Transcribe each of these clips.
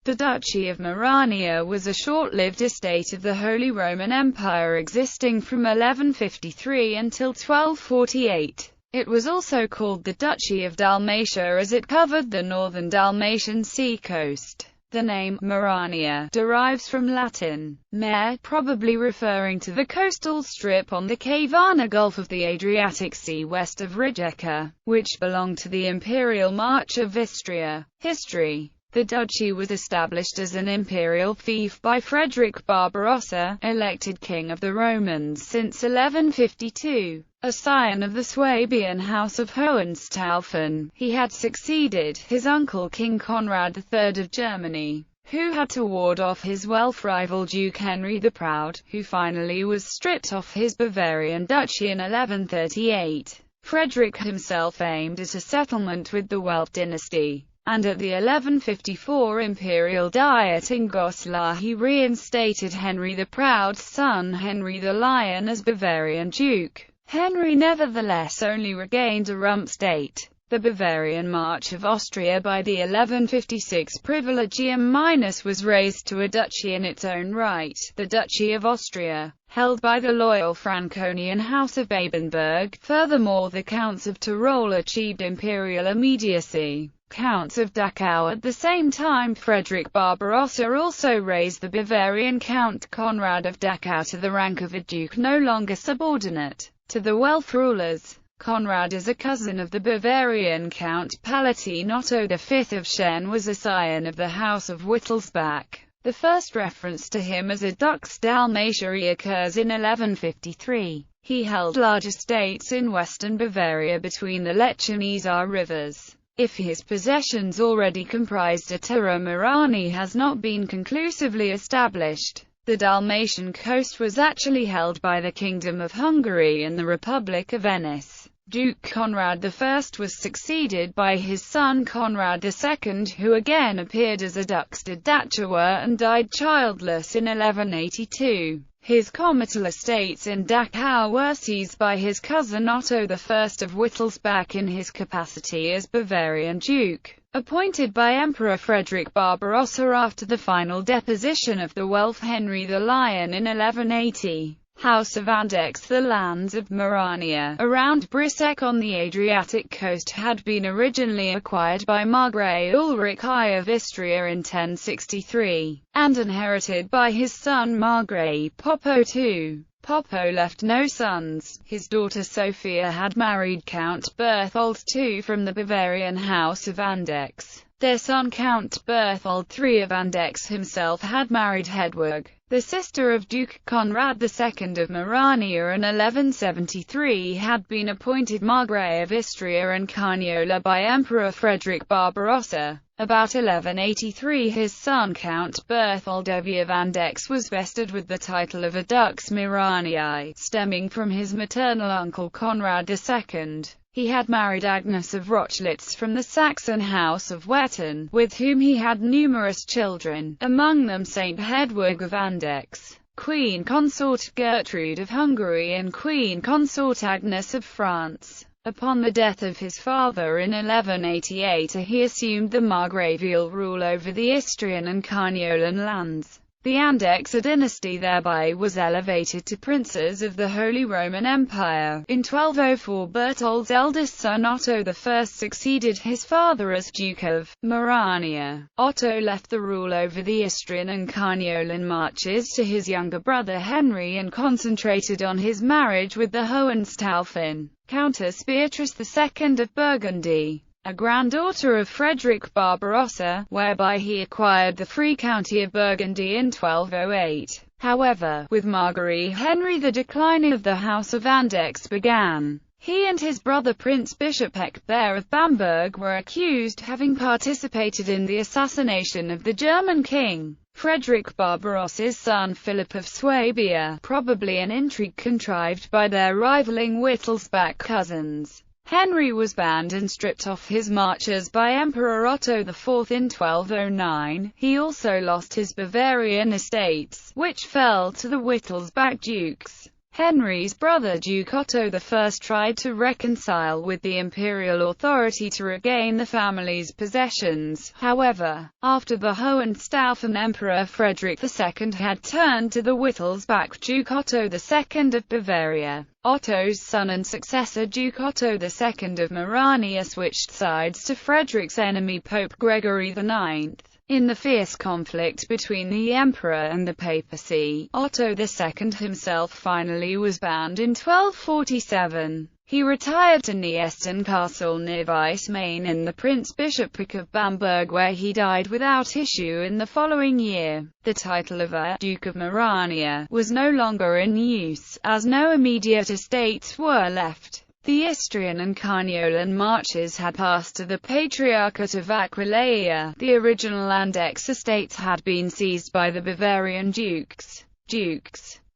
The Duchy of Merania was a short-lived estate of the Holy Roman Empire existing from 1153 until 1248. It was also called the Duchy of Dalmatia as it covered the northern Dalmatian seacoast. The name Merania derives from Latin mare, probably referring to the coastal strip on the Kavarna Gulf of the Adriatic Sea west of Rijeka, which belonged to the Imperial March of Istria. History. The duchy was established as an imperial fief by Frederick Barbarossa, elected king of the Romans since 1152. A scion of the Swabian House of Hohenstaufen, he had succeeded his uncle King Conrad III of Germany, who had to ward off his wealth rival Duke Henry the Proud, who finally was stripped off his Bavarian duchy in 1138. Frederick himself aimed at a settlement with the Welf dynasty, and at the 1154 Imperial Diet in Goslar he reinstated Henry the Proud's son Henry the Lion as Bavarian Duke. Henry nevertheless only regained a rump state. The Bavarian March of Austria by the 1156 Privilegium Minus was raised to a duchy in its own right, the Duchy of Austria, held by the loyal Franconian House of Babenberg. Furthermore, the Counts of Tyrol achieved imperial immediacy. Counts of Dachau. At the same time, Frederick Barbarossa also raised the Bavarian Count Conrad of Dachau to the rank of a duke, no longer subordinate to the Welf rulers. Conrad is a cousin of the Bavarian Count Palatine. Otto V of Schenne was a scion of the House of Wittelsbach. The first reference to him as a Dux Dalmatiae occurs in 1153. He held large estates in western Bavaria between the Lech and Isar rivers. If his possessions already comprised a terra Meranie has not been conclusively established. The Dalmatian coast was actually held by the Kingdom of Hungary and the Republic of Venice. Duke Conrad I was succeeded by his son Conrad II, who again appeared as a Dux de Dachau and died childless in 1182. His comital estates in Dachau were seized by his cousin Otto I of Wittelsbach in his capacity as Bavarian Duke, appointed by Emperor Frederick Barbarossa after the final deposition of the Welf Henry the Lion in 1180. House of Andechs. The lands of Merania, around Brisek on the Adriatic coast, had been originally acquired by Margrave Ulrich I of Istria in 1063, and inherited by his son Margrave Popo II. Popo left no sons. His daughter Sophia had married Count Berthold II from the Bavarian House of Andechs. Their son Count Berthold III of Andechs himself had married Hedwig, the sister of Duke Conrad II of Merania, in 1173 had been appointed Margrave of Istria and Carniola by Emperor Frederick Barbarossa. About 1183 his son Count Berthold of Andechs was vested with the title of a Dux Meranii, stemming from his maternal uncle Conrad II. He had married Agnes of Rochlitz from the Saxon House of Wettin, with whom he had numerous children, among them Saint Hedwig of Andechs, Queen Consort Gertrude of Hungary and Queen Consort Agnes of France. Upon the death of his father in 1188 he assumed the Margravial rule over the Istrian and Carniolan lands. The Andechs dynasty thereby was elevated to princes of the Holy Roman Empire. In 1204 Berthold's eldest son Otto I succeeded his father as Duke of Merania. Otto left the rule over the Istrian and Carniolan marches to his younger brother Henry and concentrated on his marriage with the Hohenstaufen Countess Beatrice II of Burgundy, a granddaughter of Frederick Barbarossa, whereby he acquired the Free County of Burgundy in 1208. However, with Marguerite Henry the decline of the House of Andechs began. He and his brother Prince Bishop Ecgbert of Bamberg were accused having participated in the assassination of the German king. Frederick Barbarossa's son Philip of Swabia, probably an intrigue contrived by their rivaling Wittelsbach cousins. Henry was banned and stripped off his marches by Emperor Otto IV in 1209. He also lost his Bavarian estates, which fell to the Wittelsbach dukes. Henry's brother Duke Otto I tried to reconcile with the imperial authority to regain the family's possessions. However, after the Hohenstaufen Emperor Frederick II had turned to the Wittelsbach Duke Otto II of Bavaria, Otto's son and successor Duke Otto II of Merania switched sides to Frederick's enemy Pope Gregory IX. In the fierce conflict between the emperor and the papacy, Otto II himself finally was banned in 1247. He retired to Niesten Castle near Weiss, Maine in the Prince-Bishopric of Bamberg, where he died without issue in the following year. The title of Duke of Merania was no longer in use, as no immediate estates were left. The Istrian and Carniolan marches had passed to the Patriarchate of Aquileia. The original Andex estates had been seized by the Bavarian dukes.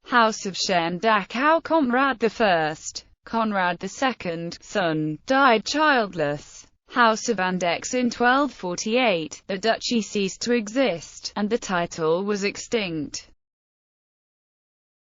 House of Schern-Dachau. Conrad I, Conrad II, son, died childless. House of Andex. In 1248, the duchy ceased to exist, and the title was extinct.